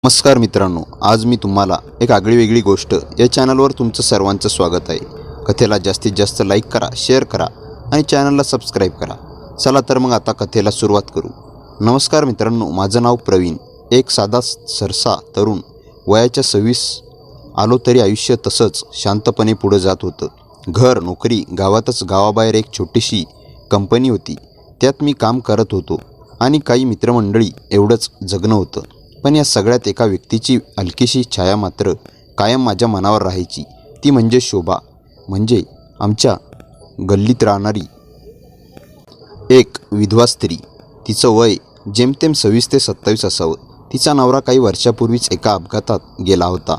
नमस्कार मित्रांनो, आज मी तुम्हाला एक आगळीवेगळी गोष्ट या चॅनलवर तुमचं सर्वांचं स्वागत आहे. कथेला जास्तीत जास्त लाईक करा, शेअर करा आणि चॅनलला सबस्क्राईब करा. चला तर मग आता कथेला सुरुवात करू. नमस्कार मित्रांनो, माझं नाव प्रवीण. एक साधा सरसा तरुण, वयाच्या 26 आलो तरी आयुष्य तसंच शांतपणे पुढं जात होतं. घर, नोकरी, गावातच गावाबाहेर एक छोटीशी कंपनी होती. त्यात मी काम करत होतो आणि काही मित्रमंडळी, एवढंच जगणं होतं. पण या सगळ्यात एका व्यक्तीची हलकीशी छाया मात्र कायम माझ्या मनावर राहायची. ती म्हणजे शोभा. म्हणजे आमच्या गल्लीत राहणारी एक विधवा स्त्री. तिचं वय जेमतेम 26 ते 27 असावं. तिचा नवरा काही वर्षापूर्वीच एका अपघातात गेला होता.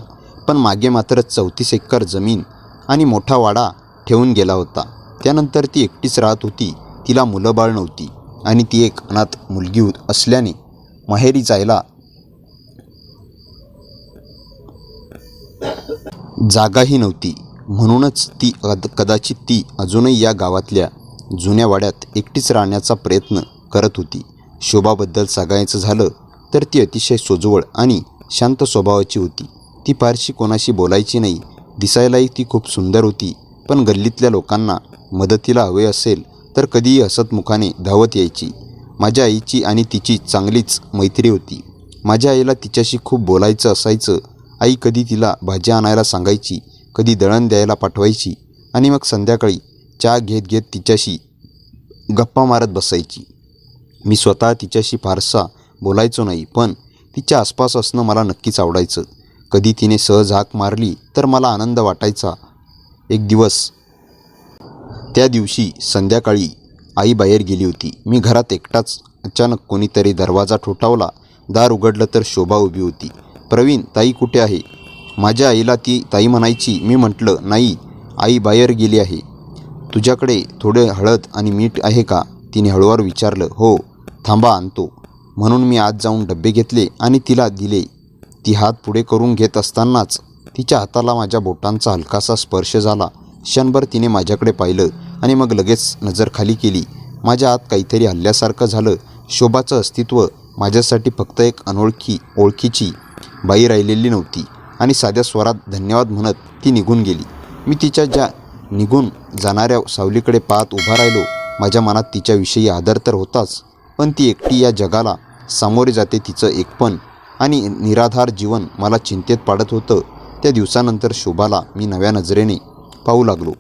पण मागे मात्र 34 एकर जमीन आणि मोठा वाडा ठेवून गेला होता. त्यानंतर ती एकटीच राहत होती. तिला मुलंबाळ नव्हती आणि ती एक अनाथ मुलगी असल्याने माहेरी जायला जागाही नव्हती. म्हणूनच कदाचित ती अजूनही या गावातल्या जुन्या वाड्यात एकटीच राहण्याचा प्रयत्न करत होती. शोभाबद्दल सांगायचं झालं तर ती अतिशय सोज्वळ आणि शांत स्वभावाची होती. ती फारशी कोणाशी बोलायची नाही. दिसायलाही ती खूप सुंदर होती. पण गल्लीतल्या लोकांना मदतीला हवे असेल तर कधीही हसतमुखाने धावत यायची. माझ्या आईची आणि तिची चांगलीच मैत्री होती. माझ्या आईला तिच्याशी खूप बोलायचं असायचं. आई कधी तिला भाजी आणायला सांगायची, कधी दळण द्यायला पाठवायची आणि मग संध्याकाळी चहा घेत घेत तिच्याशी गप्पा मारत बसायची. मी स्वतः तिच्याशी फारसा बोलायचो नाही, पण तिच्या आसपास असणं मला नक्कीच आवडायचं. कधी तिने सहज हाक मारली तर मला आनंद वाटायचा. एक दिवस त्या दिवशी संध्याकाळी आई बाहेर गेली होती. मी घरात एकटाच. अचानक कोणीतरी दरवाजा ठोठावला. दार उघडलं तर शोभा उभी होती. प्रवीण, ताई कुठे आहे? माझ्या आईला ती ताई म्हणायची. मी म्हटलं, नाही, आई बाहेर गेली आहे. तुझ्याकडे थोडे हळद आणि मीठ आहे का? तिने हळूवार विचारलं. हो, थांबा आणतो. म्हणून मी आत जाऊन डबे घेतले आणि तिला दिले. ती हात पुढे करून घेत असतानाच तिच्या हाताला माझ्या बोटांचा हलकासा स्पर्श झाला. क्षणभर तिने माझ्याकडे पाहिलं आणि मग लगेच नजर खाली केली. माझ्या आत काहीतरी हल्ल्यासारखं झालं. शोभाचं अस्तित्व माझ्यासाठी फक्त एक ओळखीची बाई राहिलेली नव्हती. आणि साध्या स्वरात धन्यवाद म्हणत ती निघून गेली. मी तिच्या ज्या निघून जाणाऱ्या सावलीकडे पाहत उभा राहिलो. माझ्या मनात तिच्याविषयी आदर तर होताच, पण ती एकटी या जगाला सामोरे जाते. तिचं एकपण आणि निराधार जीवन मला चिंतेत पाडत होतं. त्या दिवसानंतर शोभाला मी नव्या नजरेने पाहू लागलो.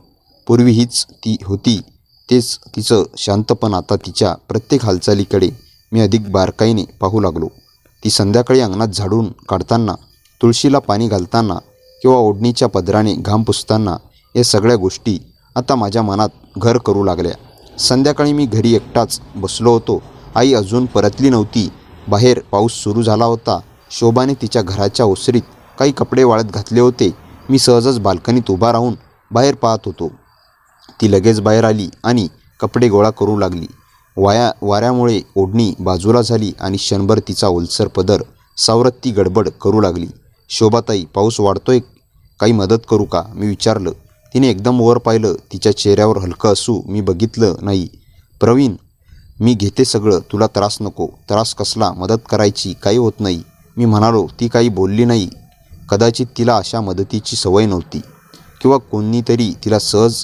पूर्वी हीच ती होती, तेच तिचं शांतपण. आता तिच्या प्रत्येक हालचालीकडे मी अधिक बारकाईने पाहू लागलो. ती संध्याकाळी अंगणात झाडून काढताना, तुळशीला पाणी घालताना किंवा ओढणीच्या पदराने घाम पुसताना, या सगळ्या गोष्टी आता माझ्या मनात घर करू लागल्या. संध्याकाळी मी घरी एकटाच बसलो होतो. आई अजून परतली नव्हती. बाहेर पाऊस सुरू झाला होता. शोभाने तिच्या घराच्या ओसरीत काही कपडे वाळत घातले होते. मी सहजच बाल्कनीत उभा राहून बाहेर पाहत होतो. ती लगेच बाहेर आली आणि कपडे गोळा करू लागली. वाऱ्यामुळे ओढणी बाजूला झाली आणि क्षणभर तिचा ओलसर पदर सावरत ती गडबड करू लागली. शोभाताई, पाऊस वाढतोय, काही मदत करू का? मी विचारलं. तिने एकदम वर पाहिलं. तिच्या चेहऱ्यावर हलकं हसू मी बघितलं नाही. प्रवीण, मी घेते सगळं, तुला त्रास नको. त्रास कसला? मदत करायची, काही होत नाही, मी म्हणालो. ती काही बोलली नाही. कदाचित तिला अशा मदतीची सवय नव्हती किंवा कोणीतरी तिला सहज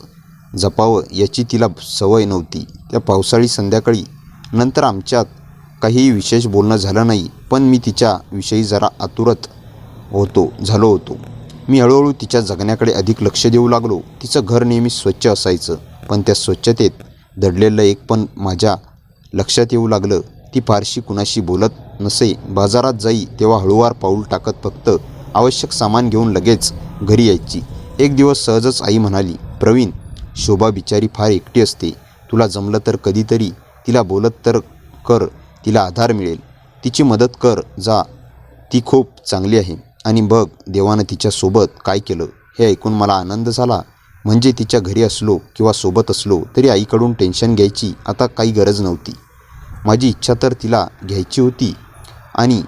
जपावं याची तिला सवय नव्हती. त्या पावसाळी संध्याकाळी नंतर आमच्यात काहीही विशेष बोलणं झालं नाही, पण मी तिच्याविषयी जरा आतुरत झालो होतो. मी हळूहळू तिच्या जगण्याकडे अधिक लक्ष देऊ लागलो. तिचं घर नेहमी स्वच्छ असायचं, पण त्या स्वच्छतेत दडलेलं एक पण माझ्या लक्षात येऊ लागलं. ती फारशी कुणाशी बोलत नसे. बाजारात जाई तेव्हा हळूवार पाऊल टाकत फक्त आवश्यक सामान घेऊन लगेच घरी यायची. एक दिवस सहजच आई म्हणाली, प्रवीण, शोभा बिचारी फार एकटी असते. तुला जमलं तर कधीतरी तिला बोलत तर कर, तिला आधार मिळेल. तिची मदत कर जा. ती खूप चांगली आहे. आणि बघ, देवानं तिच्यासोबत काय केलं. हे ऐकून मला आनंद झाला. म्हणजे तिच्या घरी असलो किंवा सोबत असलो तरी आईकडून टेन्शन घ्यायची आता काही गरज नव्हती. माझी इच्छा तर तिला घ्यायची होती आणि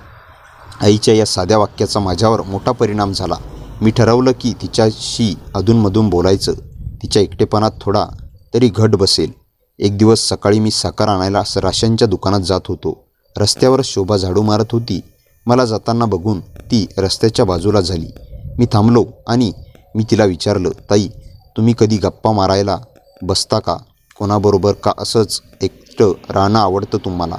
आईच्या या साध्या वाक्याचा माझ्यावर मोठा परिणाम झाला. मी ठरवलं की तिच्याशी अधूनमधून बोलायचं. तिच्या एकटेपणात थोडा तरी घट बसेल. एक दिवस सकाळी मी साखर आणायला राशनच्या दुकानात जात होतो. रस्त्यावर शोभा झाडू मारत होती. मला जाताना बघून ती रस्त्याच्या बाजूला झाली. मी थांबलो आणि मी तिला विचारलं, ताई, तुम्ही कधी गप्पा मारायला बसता का? कोणाबरोबर का असंच एकटं राहणं आवडतं तुम्हाला?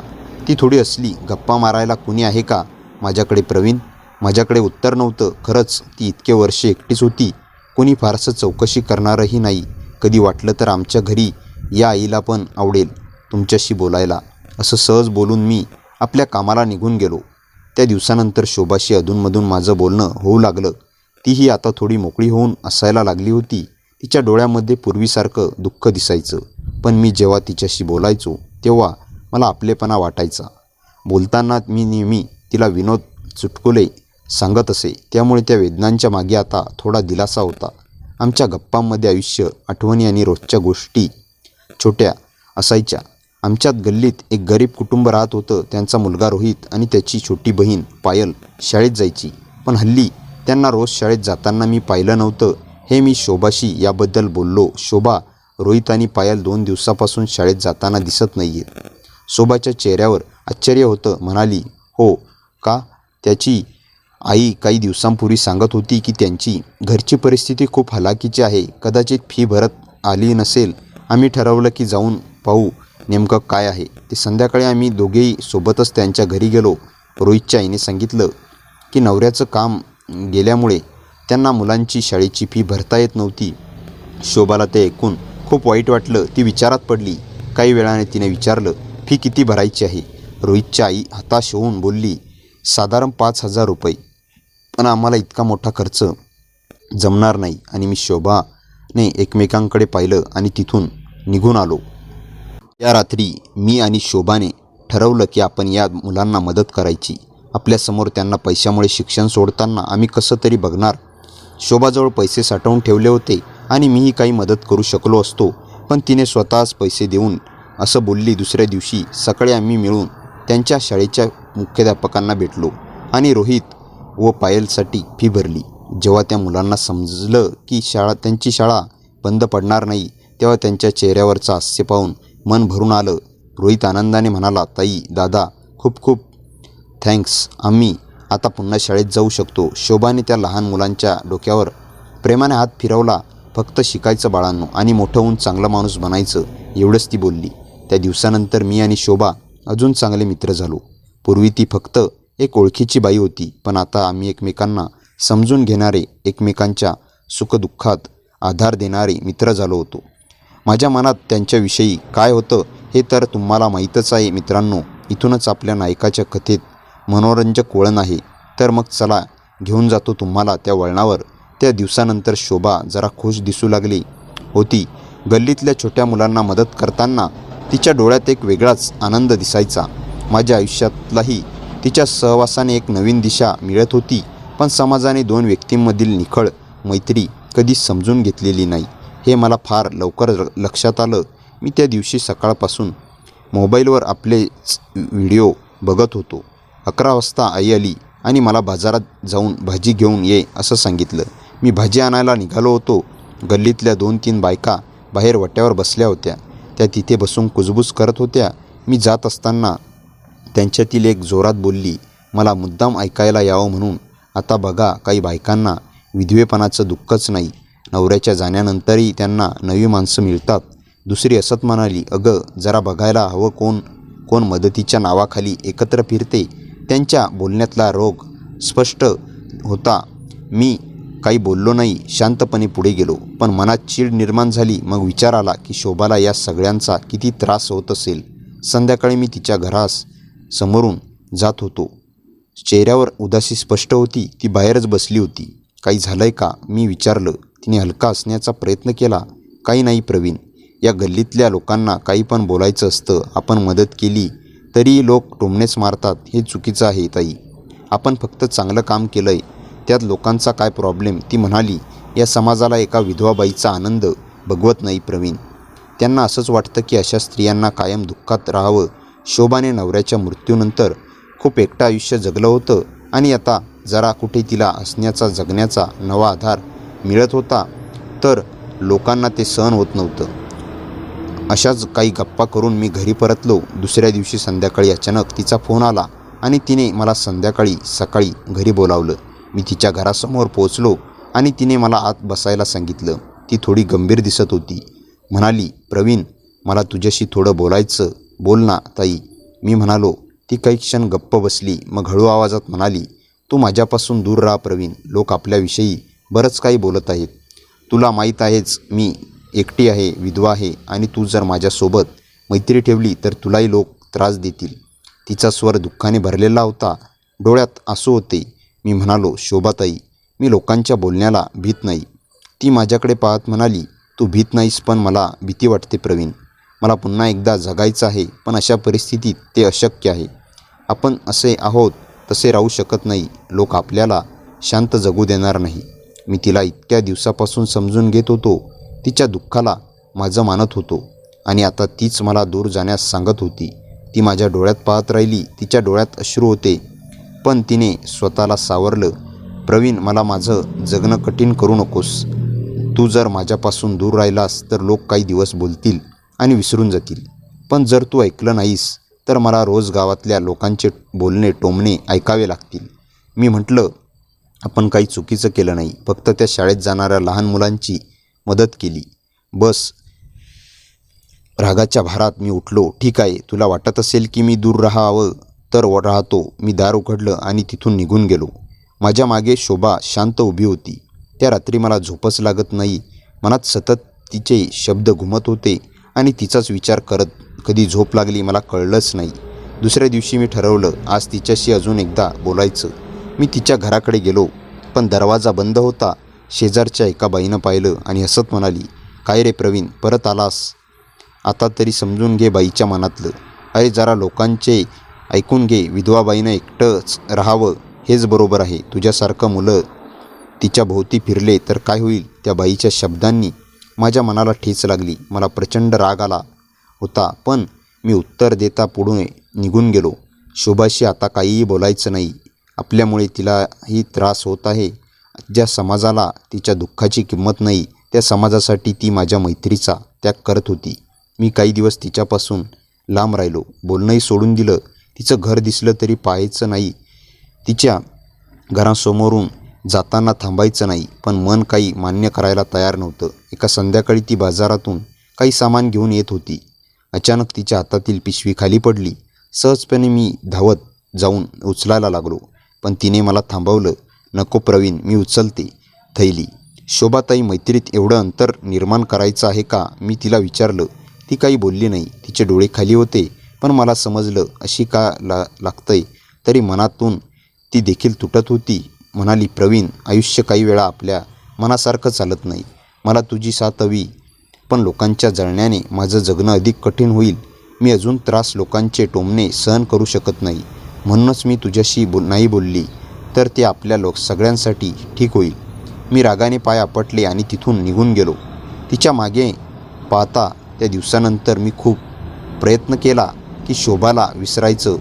ती थोडी हसली. गप्पा मारायला कुणी आहे का माझ्याकडे प्रवीण? माझ्याकडे उत्तर नव्हतं. खरंच ती इतके वर्षे एकटीच होती. कोणी फारसं चौकशी करणारही नाही. कधी वाटलं तर आमच्या घरी या, आईला पण आवडेल तुमच्याशी बोलायला, असं सहज बोलून मी आपल्या कामाला निघून गेलो. त्या दिवसानंतर शोभाशी अधूनमधून माझं बोलणं होऊ लागलं. तीही आता थोडी मोकळी होऊन असायला लागली होती. तिच्या डोळ्यामध्ये पूर्वीसारखं दुःख दिसायचं, पण मी जेव्हा तिच्याशी बोलायचो तेव्हा मला आपलेपणा वाटायचा. बोलताना मी नेहमी तिला विनोद, चुटकुले सांगत असे, त्यामुळे त्या वेदनांच्या मागे आता थोडा दिलासा होता. आमच्या गप्पांमध्ये आयुष्य, आठवणी आणि रोजच्या गोष्टी छोट्या असायच्या. आमच्यात गल्लीत एक गरीब कुटुंब राहत होतं. त्यांचा मुलगा रोहित आणि त्याची छोटी बहीण पायल शाळेत जायची, पण हल्ली त्यांना रोज शाळेत जाताना मी पाहिलं नव्हतं. हे मी शोभाशी याबद्दल बोललो. शोभा, रोहित आणि पायल 2 दिवसापासून शाळेत जाताना दिसत नाहीयेत. शोभाच्या चेहऱ्यावर आश्चर्य होतं. म्हणाली, हो का? त्याची आई काही दिवसांपूर्वी सांगत होती की त्यांची घरची परिस्थिती खूप हलाखीची आहे. कदाचित फी भरत आली नसेल. आम्ही ठरवलं की जाऊन पाहू नेमकं काय आहे ते. संध्याकाळी आम्ही दोघेही सोबतच त्यांच्या घरी गेलो. रोहितच्या आईने सांगितलं की नवऱ्याचं काम गेल्यामुळे त्यांना मुलांची शाळेची फी भरता येत नव्हती. शोभाला ते ऐकून खूप वाईट वाटलं. ती विचारात पडली. काही वेळाने तिने विचारलं, फी किती भरायची आहे? रोहितची आई हताश होऊन बोलली, साधारण 5,000 रुपये. पण आम्हाला इतका मोठा खर्च जमणार नाही. आणि मी शोभाने एकमेकांकडे पाहिलं आणि तिथून निघून आलो. या रात्री मी आणि शोभाने ठरवलं की आपण या मुलांना मदत करायची. आपल्यासमोर त्यांना पैशामुळे शिक्षण सोडताना आम्ही कसं तरी बघणार. शोभाजवळ पैसे साठवून ठेवले होते आणि मीही काही मदत करू शकलो असतो, पण तिने स्वतःच पैसे देऊन असं बोलली. दुसऱ्या दिवशी सकाळी आम्ही मिळून त्यांच्या शाळेच्या मुख्याध्यापकांना भेटलो आणि रोहित व पायलसाठी फी भरली. जेव्हा त्या मुलांना समजलं की त्यांची शाळा बंद पडणार नाही, तेव्हा त्यांच्या चेहऱ्यावरचं हास्य पाहून मन भरून आलं. रोहित आनंदाने म्हणाला, ताई, दादा, खूप खूप थँक्स. आम्ही आता पुन्हा शाळेत जाऊ शकतो. शोभाने त्या लहान मुलांच्या डोक्यावर प्रेमाने हात फिरवला. फक्त शिकायचं बाळांनो, आणि मोठं होऊन चांगला माणूस बनायचं, एवढंच ती बोलली. त्या दिवसानंतर मी आणि शोभा अजून चांगले मित्र झालो. पूर्वी ती फक्त एक ओळखीची बाई होती, पण आता आम्ही एकमेकांना समजून घेणारे, एकमेकांच्या सुखदुःखात आधार देणारे मित्र झालो होतो. माझ्या मनात त्यांच्याविषयी काय होतं हे तर तुम्हाला माहीतच आहे मित्रांनो. इथूनच आपल्या नायकाच्या कथेत मनोरंजक वळण आहे. तर मग चला, घेऊन जातो तुम्हाला त्या वळणावर. त्या दिवसानंतर शोभा जरा खुश दिसू लागली होती. गल्लीतल्या छोट्या मुलांना मदत करताना तिच्या डोळ्यात एक वेगळाच आनंद दिसायचा. माझ्या आयुष्यातलाही तिच्या सहवासाने एक नवीन दिशा मिळत होती. पण समाजाने 2 व्यक्तींमधील निखळ मैत्री कधीच समजून घेतलेली नाही, हे मला फार लवकर लक्षात आलं. मी त्या दिवशी सकाळपासून मोबाईलवर आपलेच व्हिडिओ बघत होतो. 11 वाजता आई आली आणि मला बाजारात जाऊन भाजी घेऊन ये असं सांगितलं. मी भाजी आणायला निघालो होतो. गल्लीतल्या 2-3 बायका बाहेर वट्यावर बसल्या होत्या. त्या तिथे बसून कुजबूज करत होत्या. मी जात असताना त्यांच्यातील एक जोरात बोलली, मला मुद्दाम ऐकायला यावं म्हणून. आता बघा, काही बायकांना विधवेपणाचं दुःखच नाही. नवऱ्याच्या जाण्यानंतरही त्यांना नवी माणसं मिळतात. दुसरी असत म्हणाली, अगं, जरा बघायला हवं कोण कोण मदतीच्या नावाखाली एकत्र फिरते. त्यांच्या बोलण्यातला रोग स्पष्ट होता. मी काही बोललो नाही, शांतपणे पुढे गेलो. पण मनात चीड निर्माण झाली. मग विचार आला की शोभाला या सगळ्यांचा किती त्रास होत असेल. संध्याकाळी मी तिच्या घरास समोरून जात होतो. चेहऱ्यावर उदासी स्पष्ट होती. ती बाहेरच बसली होती. काही झालंय का? मी विचारलं. तिने हलका हसण्याचा प्रयत्न केला. काही नाही प्रवीण, या गल्लीतल्या लोकांना काही पण बोलायचं असतं. आपण मदत केली तरी लोक टोमणेच मारतात. हे चुकीचं आहे ताई. आपण फक्त चांगलं काम केलंय, त्यात लोकांचा काय प्रॉब्लेम? ती म्हणाली, या समाजाला एका विधवा बाईचा आनंद बघवत नाही प्रवीण. त्यांना असंच वाटतं की अशा स्त्रियांना कायम दुःखात राहावं. शोभाने नवऱ्याच्या मृत्यूनंतर खूप एकटं आयुष्य जगलं होतं आणि आता जरा कुठे तिला हसण्याचा, जगण्याचा नवा आधार मिळत होता, तर लोकांना ते सहन होत नव्हतं. अशाच काही गप्पा करून मी घरी परतलो. दुसऱ्या दिवशी संध्याकाळी अचानक तिचा फोन आला आणि तिने मला सकाळी घरी बोलावलं. मी तिच्या घरासमोर पोहोचलो आणि तिने मला आत बसायला सांगितलं. ती थोडी गंभीर दिसत होती. म्हणाली, प्रवीण, मला तुझ्याशी थोडं बोलायचं. बोल ना ताई, मी म्हणालो. ती काही क्षण गप्प बसली. मग हळू आवाजात म्हणाली, तू माझ्यापासून दूर राहा प्रवीण. लोक आपल्याविषयी बरंच काही बोलत आहेत. तुला माहीत आहेच, मी एकटी आहे, विधवा आहे आणि तू जर माझ्यासोबत मैत्री ठेवली तर तुलाही लोक त्रास देतील. तिचा स्वर दुःखाने भरलेला होता. डोळ्यात आसू होते. मी म्हणालो, शोभाताई, मी लोकांच्या बोलण्याला भीत नाही. ती माझ्याकडे पाहत म्हणाली, तू भीत नाहीस, पण मला भीती वाटते प्रवीण. मला पुन्हा एकदा जगायचं आहे, पण अशा परिस्थितीत ते अशक्य आहे. आपण असे आहोत तसे राहू शकत नाही. लोक आपल्याला शांत जगू देणार नाही. मी तिला इतक्या दिवसापासून समजून घेत होतो. तिच्या दुःखाला माझं मानत होतो आणि आता तीच मला दूर जाण्यास सांगत होती. ती माझ्या डोळ्यात पाहत राहिली. तिच्या डोळ्यात अश्रू होते, पण तिने स्वतःला सावरलं. प्रवीण, मला माझं जगणं कठीण करू नकोस. तू जर माझ्यापासून दूर राहिलास तर लोक काही दिवस बोलतील आणि विसरून जातील. पण जर तू ऐकलं नाहीस तर मला रोज गावातल्या लोकांचे बोलणे टोमणे ऐकावे लागतील. मी म्हटलं, आपण काही चुकीचं केलं नाही, फक्त त्या शाळेत जाणाऱ्या लहान मुलांची मदत केली. बस. रागाच्या भारात मी उठलो. ठीक आहे, तुला वाटत असेल की मी दूर राहावं तर राहतो. मी दार उघडलं आणि तिथून निघून गेलो. माझ्या मागे शोभा शांत उभी होती. त्या रात्री मला झोपच लागत नाही. मनात सतत तिचे शब्द घुमत होते आणि तिचाच विचार करत कधी झोप लागली मला कळलंच नाही. दुसऱ्या दिवशी मी ठरवलं, आज तिच्याशी अजून एकदा बोलायचं. मी तिच्या घराकडे गेलो, पण दरवाजा बंद होता. शेजारच्या एका बाईनं पाहिलं आणि हसत म्हणाली, काय रे प्रवीण, परत आलास? आता तरी समजून घे बाईच्या मनातलं. अरे जरा लोकांचे ऐकून घे. विधवा बाईनं एकटंच राहावं हेच बरोबर आहे. तुझ्यासारखं मुलं तिच्या भोवती फिरले तर काय होईल? त्या बाईच्या शब्दांनी माझ्या मनाला ठेच लागली. मला प्रचंड राग आला होता, पण मी उत्तर देता पुढे निघून गेलो. शोभाशी आता काहीही बोलायचं नाही. आपल्यामुळे तिलाही त्रास होत आहे. ज्या समाजाला तिच्या दुःखाची किंमत नाही, त्या समाजासाठी ती माझ्या मैत्रीचा त्याग करत होती. मी काही दिवस तिच्यापासून लांब राहिलो. बोलणंही सोडून दिलं. तिचं घर दिसलं तरी पाहायचं नाही. तिच्या घरासमोरून जाताना थांबायचं नाही. पण मन काही मान्य करायला तयार नव्हतं. एका संध्याकाळी ती बाजारातून काही सामान घेऊन येत होती. अचानक तिच्या हातातील पिशवी खाली पडली. सहजपणे मी धावत जाऊन उचलायला लागलो, पण तिने मला थांबवलं. नको प्रवीण, मी उचलते थैली. शोभाताई, मैत्रीत एवढं अंतर निर्माण करायचं आहे का? मी तिला विचारलं. ती काही बोलली नाही. तिचे डोळे खाली होते, पण मला समजलं अशी का लागतंय तरी मनातून ती देखील तुटत होती. म्हणाली, प्रवीण, आयुष्य काही वेळा आपल्या मनासारखं चालत नाही. मला तुझी साथ हवी, पण लोकांच्या जळण्याने माझं जगणं अधिक कठीण होईल. मी अजून लोकांचे टोमणे सहन करू शकत नाही. म्हणूनच मी तुझ्याशी नाही बोलली तर ते आपल्या सगळ्यांसाठी ठीक होईल. मी रागाने पाय आपटले आणि तिथून निघून गेलो. तिच्या मागे पाहता त्या दिवसानंतर मी खूप प्रयत्न केला की शोभाला विसरायचं,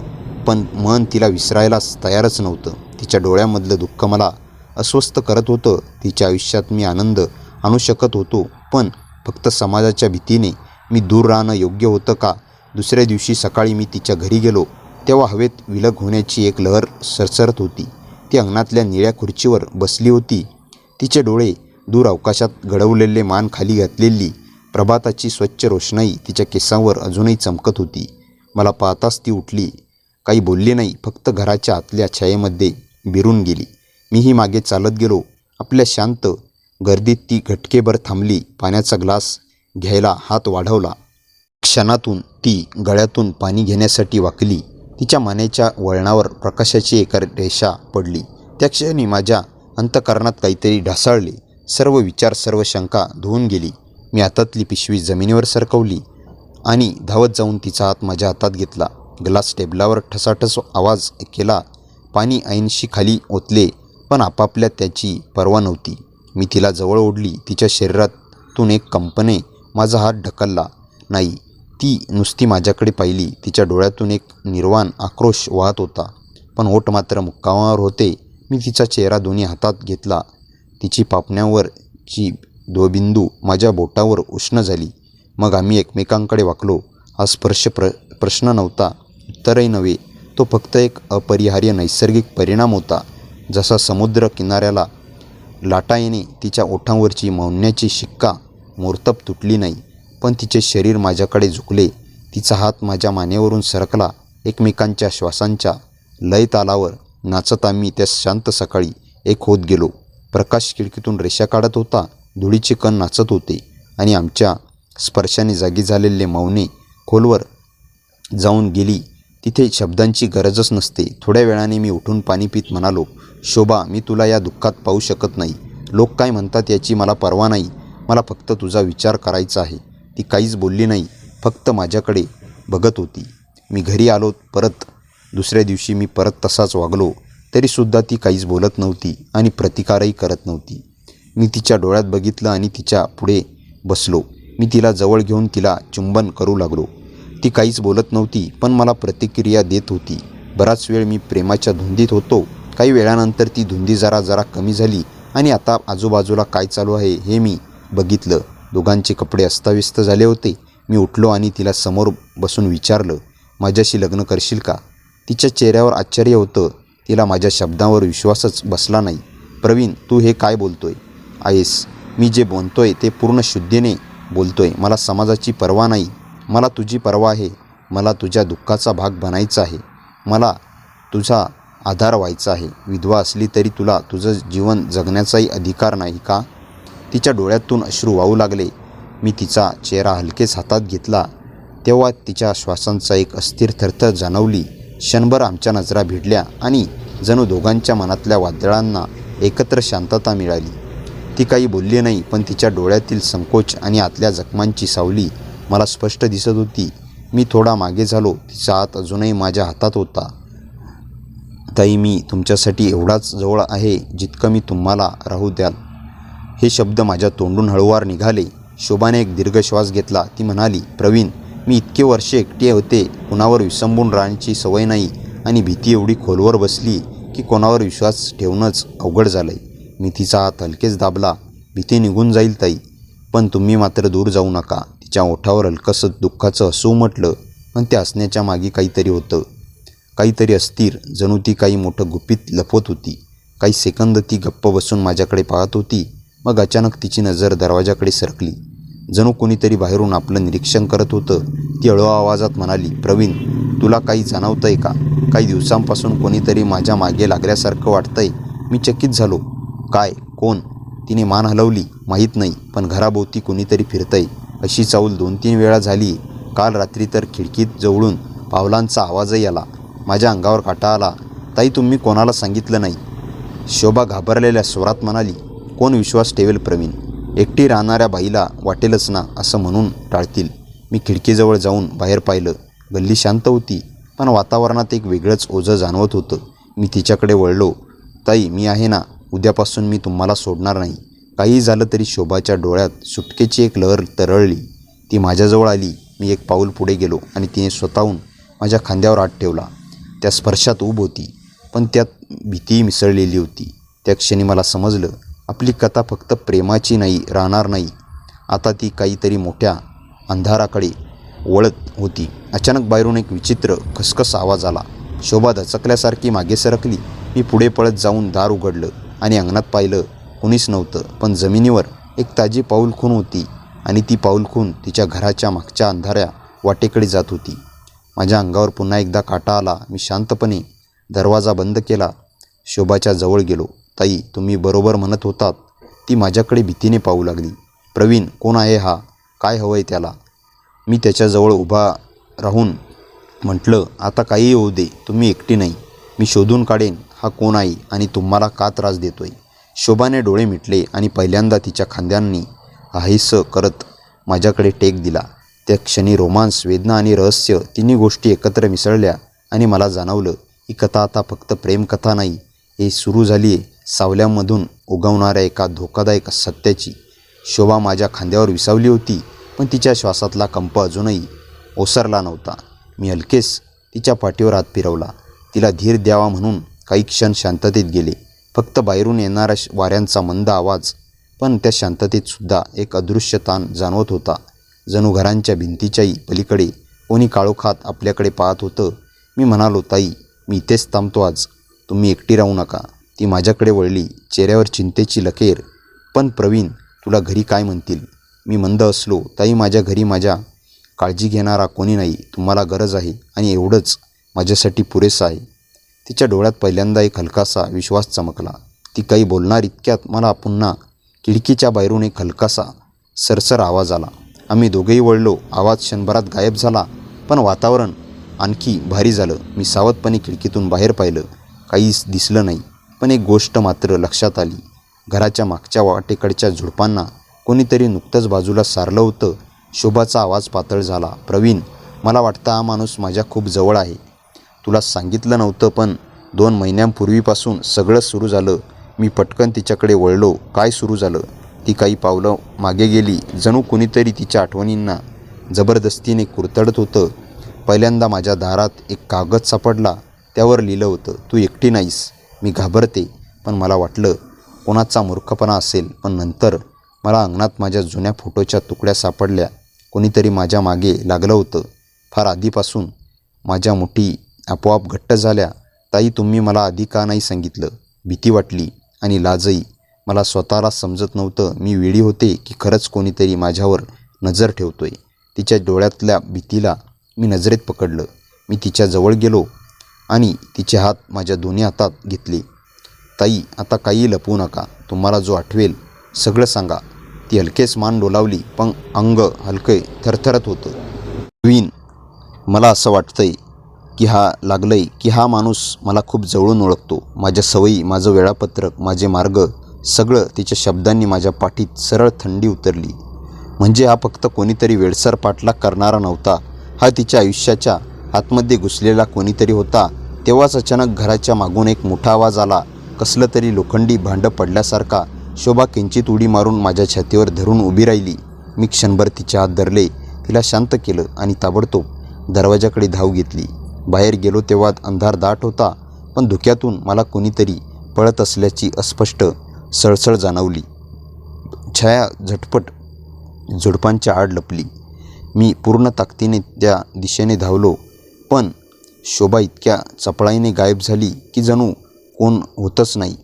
पण मन तिला विसरायलाच तयारच नव्हतं. तिच्या डोळ्यामधलं दुःख मला अस्वस्थ करत होतं. तिच्या आयुष्यात मी आनंद आणू शकत होतो, पण फक्त समाजाच्या भीतीने. मी दूर राहणं योग्य होतं का? दुसऱ्या दिवशी सकाळी मी तिच्या घरी गेलो तेव्हा हवेत विलग होण्याची एक लहर सरसरत होती. ती अंगणातल्या निळ्या खुर्चीवर बसली होती. तिचे डोळे दूर अवकाशात घडवलेले, मान खाली घातलेली प्रभाताची स्वच्छ रोषणाई तिच्या केसांवर अजूनही चमकत होती. मला पाहताच ती उठली. काही बोलली नाही, फक्त घराच्या आतल्या छायेमध्ये विरून गेली. मीही मागे चालत गेलो. आपल्या शांत गर्दीत ती घटकेभर थांबली. पाण्याचा ग्लास घ्यायला हात वाढवला. क्षणातून ती गळ्यातून पाणी घेण्यासाठी वाकली. तिच्या मानेच्या वळणावर प्रकाशाची एक रेषा पडली. त्या क्षणी माझ्या अंतःकरणात काहीतरी ढासळले. सर्व विचार, सर्व शंका धुवून गेली. मी हातातली पिशवी जमिनीवर सरकवली आणि धावत जाऊन तिचा हात माझ्या हातात घेतला. ग्लास टेबलावर ठसाठस आवाज केला. पाणी ऐनशी खाली ओतले, पण आपापल्या त्याची पर्वा नव्हती. मी तिला जवळ ओढली. तिच्या शरीरातून एक कंपने माझा हात ढकलला नाही. ती नुसती माझ्याकडे पाहिली. तिच्या डोळ्यातून एक निर्वाण आक्रोश वाहत होता, पण ओठ मात्र मुक्कामावर होते. मी तिचा चेहरा दोन्ही हातात घेतला. तिची पापण्यांवरची बिंदू माझ्या बोटावर उष्ण झाली. मग आम्ही एकमेकांकडे वाकलो. हा स्पर्श प्रश्न नव्हता, उत्तरही नव्हे. तो फक्त एक अपरिहार्य नैसर्गिक परिणाम होता. जसा समुद्र किनाऱ्याला लाटा येणे, तिच्या ओठांवरची मौन्याची शिक्का मोरतप तुटली नाही, पण तिचे शरीर माझ्याकडे झुकले. तिचा हात माझ्या मानेवरून सरकला. एकमेकांच्या श्वासांच्या लयतालावर नाचत आम्ही त्या शांत सकाळी एक होत गेलो. प्रकाश खिडकीतून रेषा काढत होता. धुळीचे कण नाचत होते आणि आमच्या स्पर्शाने जागी झालेले मौने खोलवर जाऊन गेली. तिथे शब्दांची गरजच नसते. थोड्या वेळाने मी उठून पाणी पीत म्हणालो, शोभा, मी तुला या दुःखात पाहू शकत नाही. लोक काय म्हणतात याची मला पर्वा नाही. मला फक्त तुझा विचार करायचा आहे. ती काहीच बोलली नाही, फक्त माझ्याकडे बघत होती. मी घरी आलो. परत दुसऱ्या दिवशी मी परत तसाच वागलो. तरीसुद्धा ती काहीच बोलत नव्हती आणि प्रतिकारही करत नव्हती. मी तिच्या डोळ्यात बघितलं आणि तिच्या पुढे बसलो. मी तिला जवळ घेऊन तिला चुंबन करू लागलो. ती काहीच बोलत नव्हती, पण मला प्रतिक्रिया देत होती. बराच वेळ मी प्रेमाच्या धुंदीत होतो. काही वेळानंतर ती धुंदी जरा जरा कमी झाली आणि आता आजूबाजूला काय चालू आहे हे मी बघितलं. दोघांचे कपडे अस्ताव्यस्त झाले होते. मी उठलो आणि तिला समोर बसून विचारलं, माझ्याशी लग्न करशील का? तिच्या चेहऱ्यावर आश्चर्य होतं. तिला माझ्या शब्दांवर विश्वासच बसला नाही. प्रवीण, तू हे काय बोलतोय आहेस? मी जे बोलतोय ते पूर्ण शुद्धीने बोलतोय. मला समाजाची पर्वा नाही. मला तुझी पर्वा आहे. मला तुझ्या दुःखाचा भाग बनायचा आहे. मला तुझा आधार व्हायचा आहे. विधवा असली तरी तुला तुझं जीवन जगण्याचाही अधिकार नाही का? तिच्या डोळ्यातून अश्रू वाहू लागले. मी तिचा चेहरा हलकेच हातात घेतला. तेव्हा तिच्या श्वासांचा एक अस्थिर थरथर जाणवली. क्षणभर आमच्या नजरा भिडल्या आणि जणू दोघांच्या मनातल्या वादळांना एकत्र शांतता मिळाली. ती काही बोलली नाही, पण तिच्या डोळ्यातील संकोच आणि आतल्या जखमांची सावली मला स्पष्ट दिसत होती. मी थोडा मागे झालो. तिचा हात अजूनही माझ्या हातात होता. ताई, मी तुमच्यासाठी एवढाच जवळ आहे जितकं मी तुम्हाला राहू द्याल. हे शब्द माझ्या तोंडून हळूवार निघाले. शोभाने एक दीर्घ श्वास घेतला. ती म्हणाली, प्रवीण, मी इतके वर्षे एकटे होते. कुणावर विसंबून राहण्याची सवय नाही आणि भीती एवढी खोलवर बसली की कोणावर विश्वास ठेवणंच अवघड झालंय. मी तिचा हात हलकेच दाबला. भीती निघून जाईल ताई, पण तुम्ही मात्र दूर जाऊ नका. तिच्या ओठावर हलकंसं दुःखाचं हसू उमटलं, पण त्या हसण्याच्या मागे काहीतरी होतं. काहीतरी अस्थिर, जणू ती काही मोठं गुपित लपवत होती. काही सेकंद ती गप्प बसून माझ्याकडे पाहत होती. मग अचानक तिची नजर दरवाजाकडे सरकली. जणू कोणीतरी बाहेरून आपलं निरीक्षण करत होतं. ती हळूवार आवाजात म्हणाली, प्रवीण, तुला काही जाणवतंय का? काही दिवसांपासून कोणीतरी माझ्या मागे लागल्यासारखं वाटतंय. मी चकित झालो. काय? कोण? तिने मान हलवली. माहीत नाही, पण घराभोवती कोणीतरी फिरतंय. अशी चाऊल 2-3 वेळा झाली. काल रात्री तर खिडकीत जवळून पावलांचा आवाजही आला. माझ्या अंगावर काटा आला. ताई, तुम्ही कोणाला सांगितलं नाही? शोभा घाबरलेल्या स्वरात म्हणाली. कोण विश्वास ठेवेल प्रवीण? एकटी राहणाऱ्या बाईला वाटेलच ना असं म्हणून टाळतील. मी खिडकीजवळ जाऊन बाहेर पाहिलं. गल्ली शांत होती, पण वातावरणात एक वेगळंच ओझं जाणवत होतं. मी तिच्याकडे वळलो. ताई, मी आहे ना. उद्यापासून मी तुम्हाला सोडणार नाही. काही झालं तरी. शोभाच्या डोळ्यात सुटकेची एक लहर तरळली. ती माझ्याजवळ आली. मी एक पाऊल पुढे गेलो आणि तिने स्वतःहून माझ्या खांद्यावर हात ठेवला. त्या स्पर्शात ऊब होती, पण त्यात भीतीही मिसळलेली होती. त्या क्षणी मला समजलं, आपली कथा फक्त प्रेमाची राहणार नाही. आता ती काहीतरी मोठ्या अंधाराकडे वळत होती. अचानक बाहेरून एक विचित्र खसखस आवाज आला. शोभा दचकल्यासारखी मागे सरकली. मी पुढे पळत जाऊन दार उघडलं आणि अंगणात पाहिलं. कुणीच नव्हतं, पण जमिनीवर एक ताजी पाऊलखूण होती आणि ती पाऊलखूण तिच्या घराच्या मागच्या अंधाऱ्या वाटेकडे जात होती. माझ्या अंगावर पुन्हा एकदा काटा आला. मी शांतपणे दरवाजा बंद केला. शोभाच्या जवळ गेलो. ताई, तुम्ही बरोबर म्हणत होतात. ती माझ्याकडे भीतीने पाहू लागली. प्रवीण, कोण आहे हा? काय हवंय त्याला? मी त्याच्याजवळ उभा राहून म्हटलं, आता काहीही होऊ दे. तुम्ही एकटी नाही. मी शोधून काढेन हा कोण आहे आणि तुम्हाला का त्रास देतोय. शोभाने डोळे मिटले आणि पहिल्यांदा तिच्या खांद्यांनी हाहीसं करत माझ्याकडे टेक दिला. त्या क्षणी रोमांस, वेदना आणि रहस्य तिन्ही गोष्टी एकत्र मिसळल्या आणि मला जाणवलं, ही कथा आता फक्त प्रेमकथा नाही. ही सुरू झाली आहे सावल्यामधून उगवणाऱ्या एका धोकादायक सत्याची. शोभा माझ्या खांद्यावर विसावली होती, पण तिच्या श्वासातला कंप अजूनही ओसरला नव्हता. मी हलकेच तिच्या पाठीवर हात फिरवला. तिला धीर द्यावा म्हणून काही क्षण शांततेत गेले. फक्त बाहेरून येणाऱ्या वाऱ्यांचा मंद आवाज, पण त्या शांततेत सुद्धा एक अदृश्य ताण जाणवत होता. जणू घरांच्या भिंतीच्याही पलीकडे कोणी काळोखात आपल्याकडे पाहत होतं. मी म्हणालो, ताई मी इथेच थांबतो आज, तुम्ही एकटी राहू नका. ती माझ्याकडे वळली, चेहऱ्यावर चिंतेची लकीर. पण प्रवीण, तुला घरी काय म्हणतील? मी मंद हसलो. ताई, माझ्या घरी माझ्या काळजी घेणारा कोणी नाही. तुम्हाला गरज आहे आणि एवढंच माझ्यासाठी पुरेसं आहे. तिच्या डोळ्यात पहिल्यांदा एक हलकासा विश्वास चमकला. ती काही बोलणार इतक्यात मला पुन्हा खिडकीच्या बाहेरून एक हलकासा सरसर आवाज आला. आम्ही दोघेही वळलो. आवाज क्षणभरात गायब झाला, पण वातावरण आणखी भारी झालं. मी सावधपणे खिडकीतून बाहेर पाहिलं. काहीच दिसलं नाही, पण एक गोष्ट मात्र लक्षात आली. घराच्या मागच्या वाटेकडच्या झुडपांना कोणीतरी नुकतंच बाजूला सारलं होतं. शोभाचा आवाज पातळ झाला. प्रवीण, मला वाटतं हा माणूस माझ्या खूप जवळ आहे. तुला सांगितलं नव्हतं, पण 2 महिन्यांपूर्वीपासून सगळं सुरू झालं. मी पटकन तिच्याकडे वळलो. काय सुरू झालं? ती काही पावलं मागे गेली. जणू कोणीतरी तिच्या आठवणींना जबरदस्तीने कुरतडत होतं. पहिल्यांदा माझ्या दारात एक कागद सापडला. त्यावर लिहिलं होतं, तू एकटी नाहीस. मी घाबरते, पण मला वाटलं कोणाचा मूर्खपणा असेल. पण नंतर मला अंगणात माझ्या जुन्या फोटोच्या तुकड्या सापडल्या. कोणीतरी माझ्या मागे लागलं होतं. फार आधीपासून. माझ्या मुठी आपोआप घट्ट झाल्या. ताई, तुम्ही मला आधी का नाही सांगितलं? भीती वाटली आणि लाजही. मला स्वतःला समजत नव्हतं, मी वेडी होते की खरंच कोणीतरी माझ्यावर नजर ठेवतोय. तिच्या डोळ्यातल्या भीतीला मी नजरेत पकडलं. मी तिच्या जवळ गेलो आणि तिचे हात माझ्या दोन्ही हातात घेतले. ताई, आता काही लपवू नका. तुम्हाला जो आठवेल सगळं सांगा. ती हलकेच मान डोलावली, पण अंग हलके थरथरत होतं. प्रवीण, मला असं वाटतंय की हा माणूस मला खूप जवळून ओळखतो. माझ्या सवयी, माझं वेळापत्रक, माझे मार्ग, सगळं. तिच्या शब्दांनी माझ्या पाठीत सरळ थंडी उतरली. म्हणजे हा फक्त कोणीतरी वेडसर पाठलाग करणारा नव्हता. हा तिच्या आयुष्याच्या आतमध्ये घुसलेला कोणीतरी होता. तेव्हाच अचानक घराच्या मागून एक मोठा आवाज आला. कसलं तरी लोखंडी भांडं पडल्यासारखा. शोभा किंचित उडी मारून माझ्या छातीवर धरून उभी राहिली. मी क्षणभर तिचे हात धरले, तिला शांत केलं आणि ताबडतोब दरवाजाकडे धाव घेतली. बाहेर गेलो तेव्हा अंधार दाट होता, पण धुक्यातून मला कोणीतरी पळत असल्याची अस्पष्ट सळसळ जाणवली. छाया झटपट झुडपांच्या आड लपली. मी पूर्ण ताकदीने त्या दिशेने धावलो, पण शोभा इतक्या चपळाईने गायब झाली की जणू कोण होतच नाही.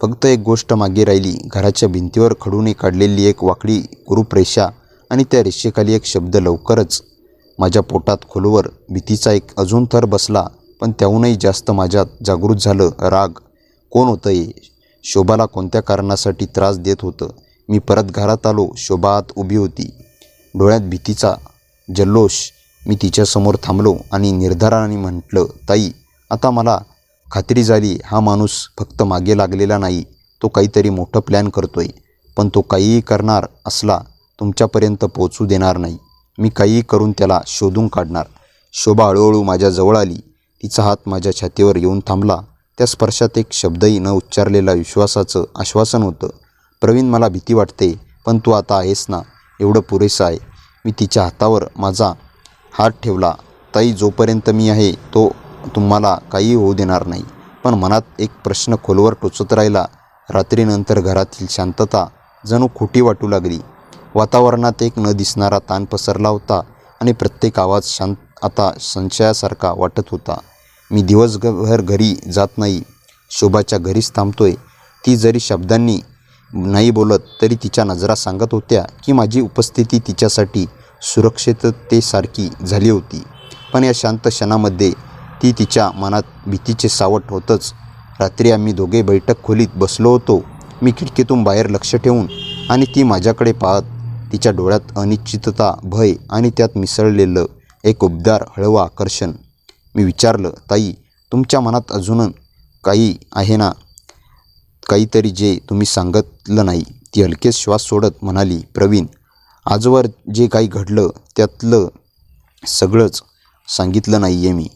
फक्त एक गोष्ट मागे राहिली. घराच्या भिंतीवर खडूने काढलेली एक वाकडी कुरूप रेषा आणि त्या रेषेखाली एक शब्द. लवकरच माझ्या पोटात खोलवर भीतीचा एक अजून थर बसला, पण त्याहूनही जास्त माझ्यात जागृत झालं राग. कोण होतं हे? शोभाला कोणत्या कारणासाठी त्रास देत होतं? मी परत घरात आलो. शोभा आत उभी होती, डोळ्यात भीतीचा जल्लोष. मी तिच्यासमोर थांबलो आणि निर्धाराने म्हटलं, ताई, आता मला खात्री झाली. हा माणूस फक्त मागे लागलेला नाही, तो काहीतरी मोठं प्लॅन करतोय. पण तो काहीही करणार असला तुमच्यापर्यंत पोहोचू देणार नाही. मी काहीही करून त्याला शोधून काढणार. शोभा हळूहळू माझ्या जवळ आली. तिचा हात माझ्या छातीवर येऊन थांबला. त्या स्पर्शात एक शब्दही न उच्चारलेला विश्वासाचं आश्वासन होतं. प्रवीण, मला भीती वाटते, पण तू आता आहेस ना, एवढं पुरेसं आहे. मी तिच्या हातावर माझा हात ठेवला. ताई, जोपर्यंत मी आहे तो तुम्हाला काही होऊ देणार नाही. पण मनात एक प्रश्न खोलवर टोचत राहिला. रात्रीनंतर घरातील शांतता जणू खोटी वाटू लागली. वातावरणात एक न दिसणारा ताण पसरला होता आणि प्रत्येक आवाज आता संशयासारखा वाटत होता. मी दिवसभर घरी जात नाही, शोभाच्या घरीच थांबतोय. ती जरी शब्दांनी नाही बोलत तरी तिच्या नजरा सांगत होत्या की माझी उपस्थिती तिच्यासाठी सुरक्षिततेसारखी झाली होती. पण या शांत क्षणामध्ये ती तिच्या मनात भीतीचे सावट होतंच. रात्री आम्ही दोघे बैठक खोलीत बसलो होतो. मी खिडकीतून बाहेर लक्ष ठेवून आणि ती माझ्याकडे पाहत. तिच्या डोळ्यात अनिश्चितता, भय आणि त्यात मिसळलेलं एक उबदार हळवं आकर्षण. मी विचारलं, ताई, तुमच्या मनात अजून काही आहे ना, काहीतरी जे तुम्ही सांगितलं नाही? ती हलकेच श्वास सोडत म्हणाली, प्रवीण, आजवर जे काही घडलं त्यातलं सगळंच सांगितलं नाही आहे मी,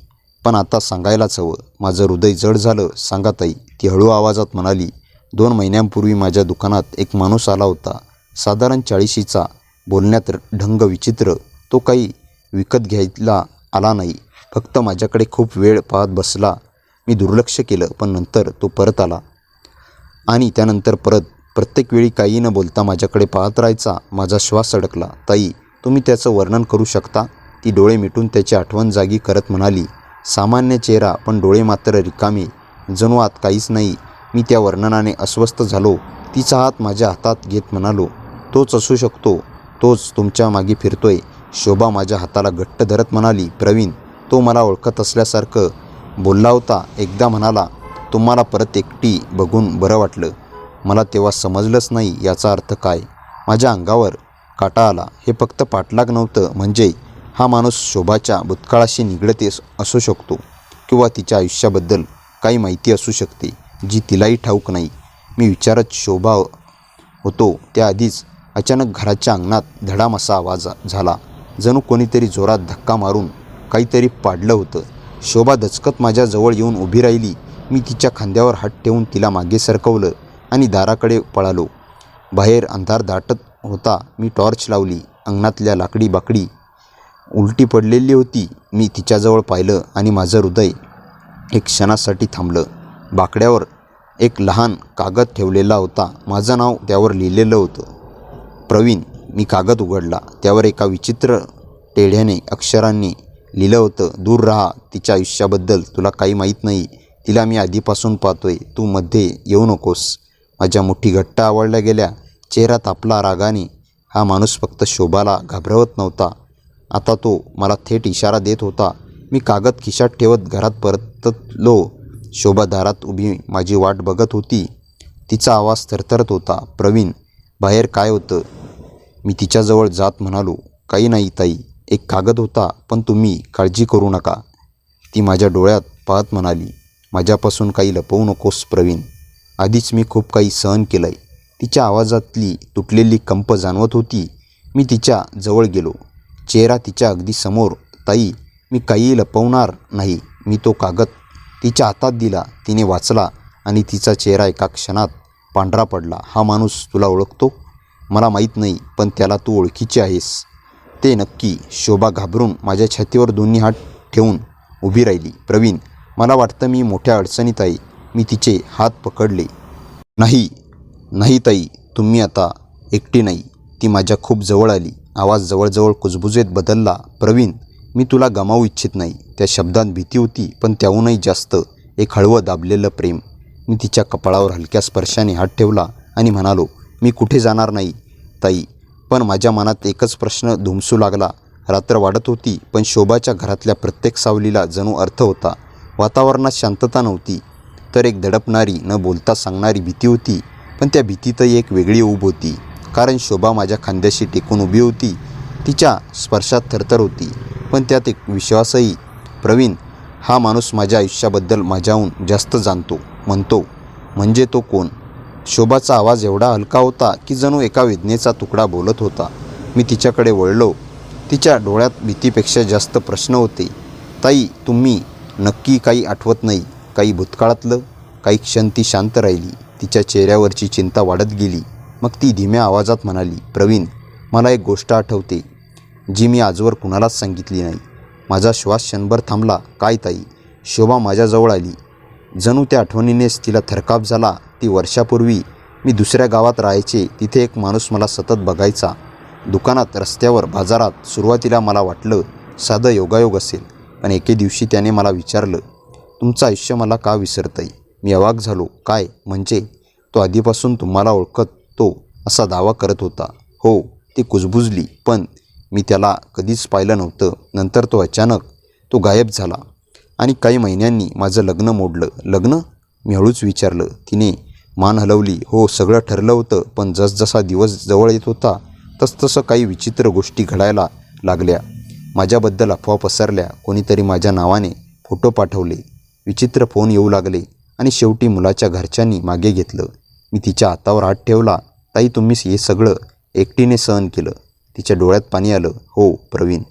पण आता सांगायलाच हवं. माझं हृदय जड झालं. सांगा ताई, ती हळू आवाजात म्हणाली. 2 महिन्यांपूर्वी माझ्या दुकानात एक माणूस आला होता. साधारण 40शीचा. बोलण्यात ढंग विचित्र. तो काही विकत घ्यायला आला नाही, फक्त माझ्याकडे खूप वेळ पाहत बसला. मी दुर्लक्ष केलं, पण नंतर तो परत आला आणि त्यानंतर प्रत्येक वेळी काही न बोलता माझ्याकडे पाहत राहायचा. माझा श्वास अडकला. ताई, तुम्ही त्याचं वर्णन करू शकता? ती डोळे मिटून त्याची आठवण जागी करत म्हणाली, सामान्य चेहरा, पण डोळे मात्र रिकामे, जणू आत काहीच नाही. मी त्या वर्णनाने अस्वस्थ झालो. तिचा हात माझ्या हातात घेत म्हणालो, तोच असू शकतो, तोच तुमच्या मागे फिरतोय. शोभा माझ्या हाताला घट्ट धरत म्हणाली, प्रवीण, तो मला ओळखत असल्यासारखं बोलला होता. एकदा म्हणाला, तुम्हाला परत एकटी बघून बरं वाटलं. मला तेव्हा समजलंच नाही याचा अर्थ काय. माझ्या अंगावर काटा आला. हे फक्त पाठलाग नव्हतं. म्हणजे हा माणूस शोभाच्या भूतकाळाशी निगडीत असू शकतो, किंवा तिच्या आयुष्याबद्दल काही माहिती असू शकते जी तिलाही ठाऊक नाही. मी विचारत शोभा होतो त्याआधीच अचानक घराच्या अंगणात धडाम असा आवाज झाला. जणू कोणीतरी जोरात धक्का मारून काहीतरी पाडलं होतं. शोभा दचकत माझ्या जवळ येऊन उभी राहिली. मी तिच्या खांद्यावर हात ठेवून तिला मागे सरकवलं आणि दाराकडे पळालो. बाहेर अंधार दाटत होता. मी टॉर्च लावली. अंगणातल्या लाकडी बाकडी उलटी पडलेली होती. मी तिच्याजवळ पाहिलं आणि माझं हृदय एक क्षणासाठी थांबलं. बाकड्यावर एक लहान कागद ठेवलेला होता. माझं नाव त्यावर लिहिलेलं होतं, प्रवीण. मी कागद उघडला. त्यावर एका विचित्र टेढ्याने अक्षरांनी लिहिलं होतं, दूर राहा तिच्या आयुष्याबद्दल, तुला काही माहीत नाही. तिला मी आधीपासून पाहतोय, तू मध्ये येऊ नकोस. माझ्या मुठी घट्ट आवळल्या गेल्या. चेहरा तापला रागाने. हा माणूस फक्त शोभाला घाबरवत नव्हता, आता तो मला थेट इशारा देत होता. मी कागद खिशात ठेवत घरात परतलो. शोभा दारात उभी माझी वाट बघत होती. तिचा आवाज थरथरत होता, प्रवीण, बाहेर काय होतं? मी तिच्याजवळ जात म्हणालो, काही नाही ताई, एक कागद होता, पण तुम्ही काळजी करू नका. ती माझ्या डोळ्यात पाहत म्हणाली, माझ्यापासून काही लपवू नकोस प्रवीण. आधीच मी खूप काही सहन केलं आहे. तिच्या आवाजातली तुटलेली कंप जाणवत होती. मी तिच्या जवळ गेलो. चेहरा तिच्या अगदी समोर. ताई, मी काहीही लपवणार नाही. मी तो कागद तिच्या हातात दिला. तिने वाचला आणि तिचा चेहरा एका क्षणात पांढरा पडला. हा माणूस तुला ओळखतो? मला माहीत नाही, पण त्याला तू ओळखीची आहेस. ते नक्की. शोभा घाबरून माझ्या छातीवर दोन्ही हात ठेवून उभी राहिली. प्रवीण, मला वाटतं मी मोठ्या अडचणीत आहे. मी तिचे हात पकडले. नाही नाही ताई, तुम्ही आता एकटी नाही. ती माझ्या खूप जवळ आली. आवाज जवळजवळ कुजबुजीत बदलला. प्रवीण, मी तुला गमावू इच्छित नाही. त्या शब्दात भीती होती, पण त्याहूनही जास्त एक हळवं दाबलेलं प्रेम. मी तिच्या कपाळावर हलक्या स्पर्शाने हात ठेवला आणि म्हणालो, मी कुठे जाणार नाही ताई. पण माझ्या मनात एकच प्रश्न धुमसू लागला. रात्र वाढत होती, पण शोभाच्या घरातल्या प्रत्येक सावलीला जणू अर्थ होता. वातावरणात शांतता नव्हती, तर एक दडपणारी, न बोलता सांगणारी भीती होती. पण त्या भीतीतही एक वेगळी ऊब होती, कारण शोभा माझ्या खांद्याशी टेकून उभी होती. तिच्या स्पर्शात थरथर होती, पण त्यात एक विश्वासही. प्रवीण, हा माणूस माझ्या आयुष्याबद्दल माझ्याहून जास्त जाणतो म्हणतो. म्हणजे तो कोण? शोभाचा आवाज एवढा हलका होता की जणू एका वेदनेचा तुकडा बोलत होता. मी तिच्याकडे वळलो. तिच्या डोळ्यात भीतीपेक्षा जास्त प्रश्न होते. ताई, तुम्ही नक्की काही आठवत नाही? काही भूतकाळातलं? काही क्षण ती शांत राहिली. तिच्या चेहऱ्यावरची चिंता वाढत गेली. मग ती धीम्या आवाजात म्हणाली, प्रवीण, मला एक गोष्ट आठवते, जी मी आजवर कुणालाच सांगितली नाही. माझा श्वास क्षणभर थांबला. काय ताई? शोभा माझ्याजवळ आली. जणू त्या आठवणीनेच तिला थरकाप झाला. ती वर्षापूर्वी मी दुसऱ्या गावात राहायचे. तिथे एक माणूस मला सतत बघायचा. दुकानात, रस्त्यावर, बाजारात. सुरुवातीला मला वाटलं साधं योगायोग असेल, पण एके दिवशी त्याने मला विचारलं, तुमचं आयुष्य मला का विसरतंय? मी अवाक झालो. काय म्हणजे? तो आधीपासून तुम्हाला ओळखतो असा दावा करत होता. हो. ती कुजबुजली. पण मी त्याला कधीच पाहिलं नव्हतं. नंतर तो गायब झाला आणि काही महिन्यांनी माझं लग्न मोडलं. लग्न? मी हळूच विचारलं. तिने मान हलवली. हो, सगळं ठरलं होतं, पण जसजसा दिवस जवळ येत होता तसतसं काही विचित्र गोष्टी घडायला लागल्या. माझ्याबद्दल अफवा पसरल्या. कोणीतरी माझ्या नावाने फोटो पाठवले. विचित्र फोन येऊ लागले आणि शेवटी मुलाच्या घरच्यांनी मागे घेतलं. मी तिच्या हातावर हात ठेवला. ताई, तुम्ही हे सगळं एकटीने सहन केलं? तिच्या डोळ्यात पाणी आलं. हो प्रवीण.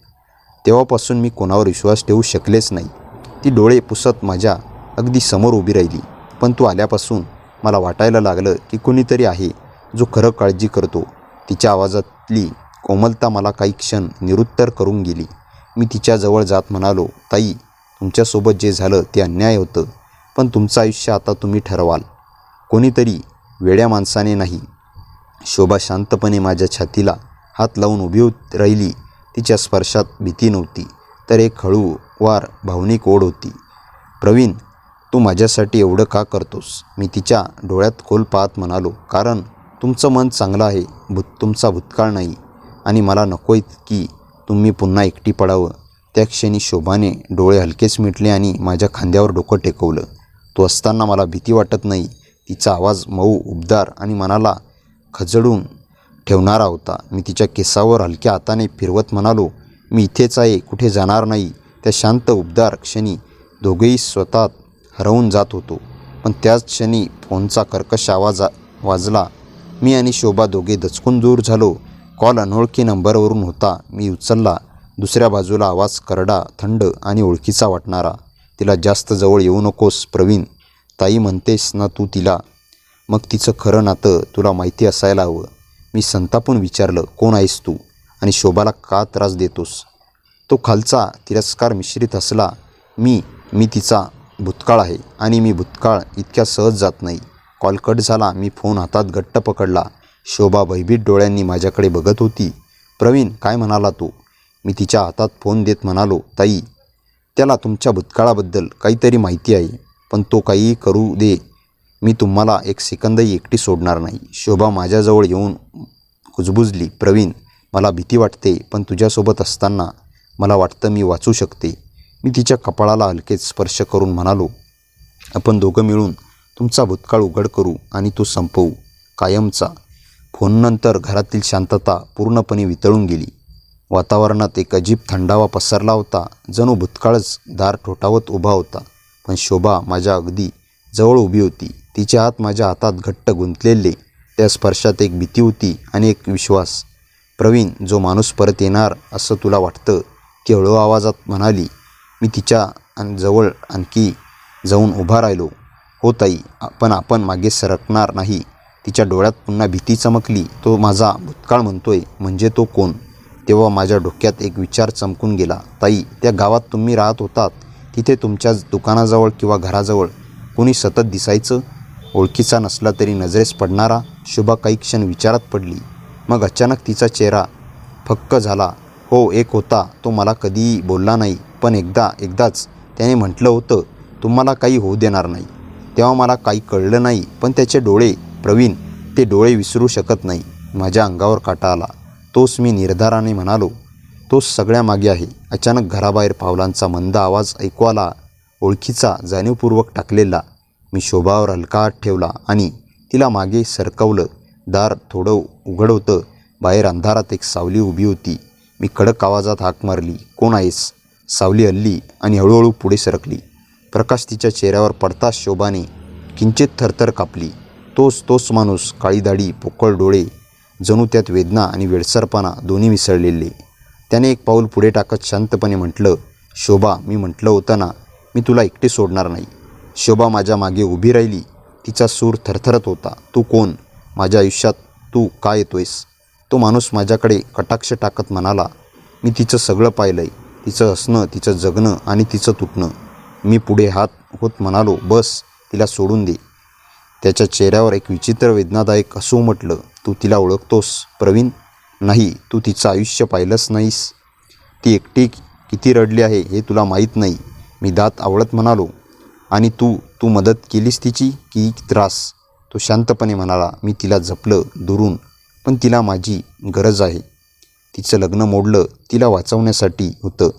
तेव्हापासून मी कोणावर विश्वास ठेवू शकलेच नाही. ती डोळे पुसत माझ्या अगदी समोर उभी राहिली. पण तू आल्यापासून मला वाटायला लागलं की कुणीतरी आहे जो खरं काळजी करतो. तिच्या आवाजातली कोमलता मला काही क्षण निरुत्तर करून गेली. मी तिच्याजवळ जात म्हणालो, ताई, तुमच्यासोबत जे झालं ते अन्याय होतं, पण तुमचं आयुष्य आता तुम्ही ठरवाल, कोणीतरी वेड्या माणसाने नाही. शोभा शांतपणे माझ्या छातीला हात लावून उभी राहिली. तिच्या स्पर्शात भीती नव्हती, तर एक हळू वार भावनिक ओढ होती. प्रवीण, तू माझ्यासाठी एवढं का करतोस? मी तिच्या डोळ्यात खोल पाहत म्हणालो. कारण तुमचं मन चांगलं आहे, तुमचा भूतकाळ नाही. आणि मला नकोय की तुम्ही पुन्हा एकटी पडावं. त्या क्षणी शोभाने डोळे हलकेच मिटले आणि माझ्या खांद्यावर डोकं टेकवलं. तू असताना मला भीती वाटत नाही. तिचा आवाज मऊ, उबदार आणि मनाला खचडून ठेवणारा होता. मी तिच्या केसावर हलक्या हाताने फिरवत म्हणालो, मी इथेच आहे, कुठे जाणार नाही. त्या शांत उबदार क्षणी दोघेही स्वतःत हरवून जात होतो. पण त्याच क्षणी फोनचा कर्कश आवाज वाजला. मी आणि शोभा दोघे दचकून दूर झालो. कॉल अनोळखी नंबरवरून होता. मी उचलला. दुसऱ्या बाजूला आवाज करडा, थंड आणि ओळखीचा वाटणारा. तिला जास्त जवळ येऊ नकोस प्रवीण. ताई म्हणतेस ना तू तिला. मग तिचं खरं नातं तुला माहिती असायला हवं. मी संतापून विचारलं, कोण आहेस तू आणि शोभाला का त्रास देतोस? तो खालचा तिरस्कार मिश्रित हसला. मी तिचा भूतकाळ आहे आणि मी भूतकाळ इतक्या सहज जात नाही. कॉल कट झाला. मी फोन हातात घट्ट पकडला. शोभा भयभीत डोळ्यांनी माझ्याकडे बघत होती. प्रवीण, काय म्हणाला तू? मी तिच्या हातात फोन देत म्हणालो, ताई, त्याला तुमच्या भूतकाळाबद्दल काहीतरी माहिती आहे. पण तो काहीही करू दे, मी तुम्हाला एक सेकंदही एकटी सोडणार नाही. शोभा माझ्याजवळ येऊन कुजबुजली. प्रवीण, मला भीती वाटते, पण तुझ्यासोबत असताना मला वाटतं मी वाचू शकते. मी तिच्या कपाळाला हलकेच स्पर्श करून म्हणालो, आपण दोघं मिळून तुमचा भूतकाळ उघड करू आणि तो संपवू कायमचा. फोननंतर घरातील शांतता पूर्णपणे वितळून गेली. वातावरणात एक अजीब थंडावा पसरला होता. जणू भूतकाळच दार ठोठावत उभा होता. पण शोभा माझ्या अगदी जवळ उभी होती. तिचे हात माझ्या हातात घट्ट गुंतलेले. त्या स्पर्शात एक भीती होती आणि एक विश्वास. प्रवीण, जो माणूस परत येणार असं तुला वाटतं? ती हळू आवाजात म्हणाली. मी तिच्या जवळ आणखी जाऊन उभा राहिलो. हो ताई, पण आपण मागे सरकणार नाही. तिच्या डोळ्यात पुन्हा भीती चमकली. तो माझा भूतकाळ म्हणतोय म्हणजे तो कोण? तेव्हा माझ्या डोक्यात एक विचार चमकून गेला. ताई, त्या गावात तुम्ही राहत होतात तिथे तुमच्या दुकानाजवळ किंवा घराजवळ कोणी सतत दिसायचं? ओळखीचा नसला तरी नजरेस पडणारा? शोभा काही क्षण विचारात पडली. मग अचानक तिचा चेहरा फक्क झाला. हो, एक होता. तो मला कधीही बोलला नाही, पण एकदाच त्याने म्हटलं होतं, तुम्हाला काही होऊ देणार नाही. तेव्हा मला काही कळलं नाही, पण त्याचे डोळे, प्रवीण, ते डोळे विसरू शकत नाही. माझ्या अंगावर काटा आला. तोच, मी निर्धाराने म्हणालो. तोच सगळ्या मागे आहे. अचानक घराबाहेर पावलांचा मंद आवाज ऐकू आला. ओळखीचा, जाणीवपूर्वक टाकलेला. मी शोभावर हलका हात ठेवला आणि तिला मागे सरकवलं. दार थोडं उघड होतं. बाहेर अंधारात एक सावली उभी होती. मी कडक आवाजात हाक मारली, कोण आहेस? सावली हलली आणि हळूहळू पुढे सरकली. प्रकाश तिच्या चेहऱ्यावर पडताच शोभाने किंचित थरथर कापली. तोच माणूस, काळी दाढी, पोकळ डोळे, जणू त्यात वेदना आणि वेडसरपणा दोन्ही मिसळलेले. त्याने एक पाऊल पुढे टाकत शांतपणे म्हटलं, शोभा, मी म्हटलं होतं ना, मी तुला एकटी सोडणार नाही. शोभा माझ्या मागे उभी राहिली. तिचा सूर थरथरत होता. तू कोण? माझ्या आयुष्यात तू का येतोयस? तो माणूस माझ्याकडे कटाक्ष टाकत म्हणाला. मी तिचं सगळं पाहिलंय, तिचं हसणं, तिचं जगणं आणि तिचं तुटणं. मी पुढे हात होत म्हणालो, बस, तिला सोडून दे. त्याच्या चेहऱ्यावर एक विचित्र वेदनादायक हसू उमटलं. तू तिला ओळखतोस प्रवीण? नाही, तू तिचं आयुष्य पाहिलंच नाहीस. ती एकटी किती रडली आहे हे तुला माहीत नाही. मी दात आवळत म्हणालो. आणि तू मदत केलीस तिची की त्रास? तो शांतपणे म्हणाला, मी तिला जपलं दुरून, पण तिला माझी गरज आहे. तिचं लग्न मोडलं तिला वाचवण्यासाठी होतं.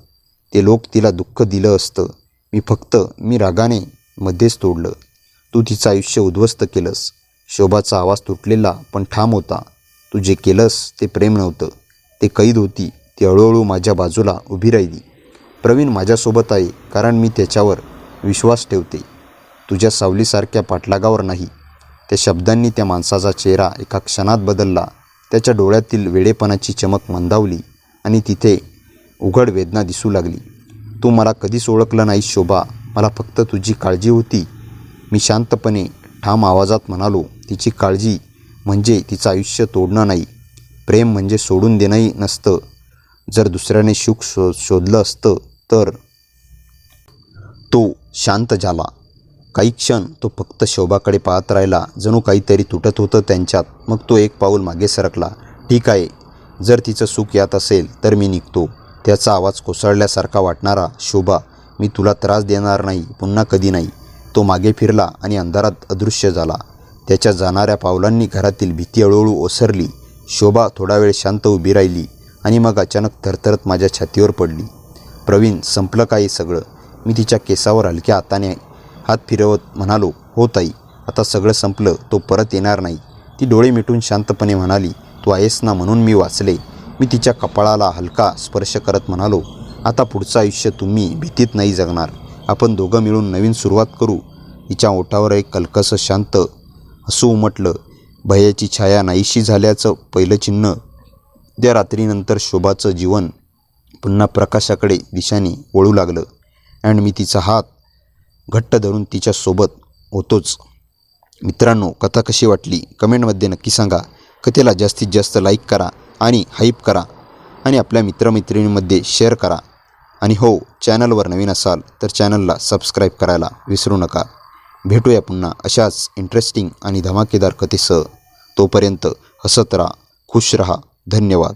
ते लोक तिला दुःख दिलं असतं. मी रागाने मध्येच तोडलं. तू तिचं आयुष्य उद्ध्वस्त केलंस. शोभाचा आवाज तुटलेला पण ठाम होता. तू जे केलंस ते प्रेम नव्हतं, ते कैद होती. ती हळूहळू माझ्या बाजूला उभी राहिली. प्रवीण माझ्यासोबत आहे कारण मी त्याच्यावर विश्वास ठेवते, तुझ्या सावलीसारख्या पाठलागावर नाही. त्या शब्दांनी त्या माणसाचा चेहरा एका क्षणात बदलला. त्याच्या डोळ्यातील वेडेपणाची चमक मंदावली आणि तिथे उघड वेदना दिसू लागली. तू मला कधीच ओळखलं नाहीस शोभा, मला फक्त तुझी काळजी होती. मी शांतपणे ठाम आवाजात म्हणालो, तिची काळजी म्हणजे तिचं आयुष्य तोडणं नाही. प्रेम म्हणजे सोडून देणंही नसतं. जर दुसऱ्याने सुख शोधलं असतं तर. तो शांत झाला. काही क्षण तो फक्त शोभाकडे पाहत राहिला, जणू काहीतरी तुटत होतं त्यांच्यात. मग तो एक पाऊल मागे सरकला. ठीक आहे, जर तिचं सुख यात असेल तर मी निघतो. त्याचा आवाज कोसळल्यासारखा वाटणारा. शोभा, मी तुला त्रास देणार नाही, पुन्हा कधी नाही. तो मागे फिरला आणि अंधारात अदृश्य झाला. त्याच्या जाणाऱ्या पावलांनी घरातील भीती हळूहळू ओसरली. शोभा थोडा वेळ शांत उभी राहिली आणि मग अचानक थरथरत माझ्या छातीवर पडली. प्रवीण, संपलं काय सगळं? मी तिच्या केसावर हलक्या हाताने हात फिरवत म्हणालो, हो ताई, आता सगळं संपलं. तो परत येणार नाही. ती डोळे मिटून शांतपणे म्हणाली, तू आहेस ना म्हणून मी वाचले. मी तिच्या कपाळाला हलका स्पर्श करत म्हणालो, आता पुढचं आयुष्य तुम्ही भीतीत नाही जगणार. आपण दोघं मिळून नवीन सुरुवात करू. तिच्या ओठावर एक कलकसं शांत हसू उमटलं. भयाची छाया नाहीशी झाल्याचं पहिलं चिन्ह. त्या रात्रीनंतर शोभाचं जीवन पुन्हा प्रकाशाकडे दिशाने वळू लागलं. आणि मी तिचा हात घट्ट धरून तिच्यासोबत होतोच. मित्रांनो, कथा कशी वाटली कमेंटमध्ये नक्की सांगा. कथेला जास्तीत जास्त लाईक करा आणि हाईप करा आणि आपल्या मित्रमैत्रिणींमध्ये शेअर करा. आणि हो, चॅनलवर नवीन असाल तर चॅनलला सबस्क्राईब करायला विसरू नका. भेटूया पुन्हा अशाच इंटरेस्टिंग आणि धमाकेदार कथेसह. तोपर्यंत हसत राहा, खुश रहा. धन्यवाद.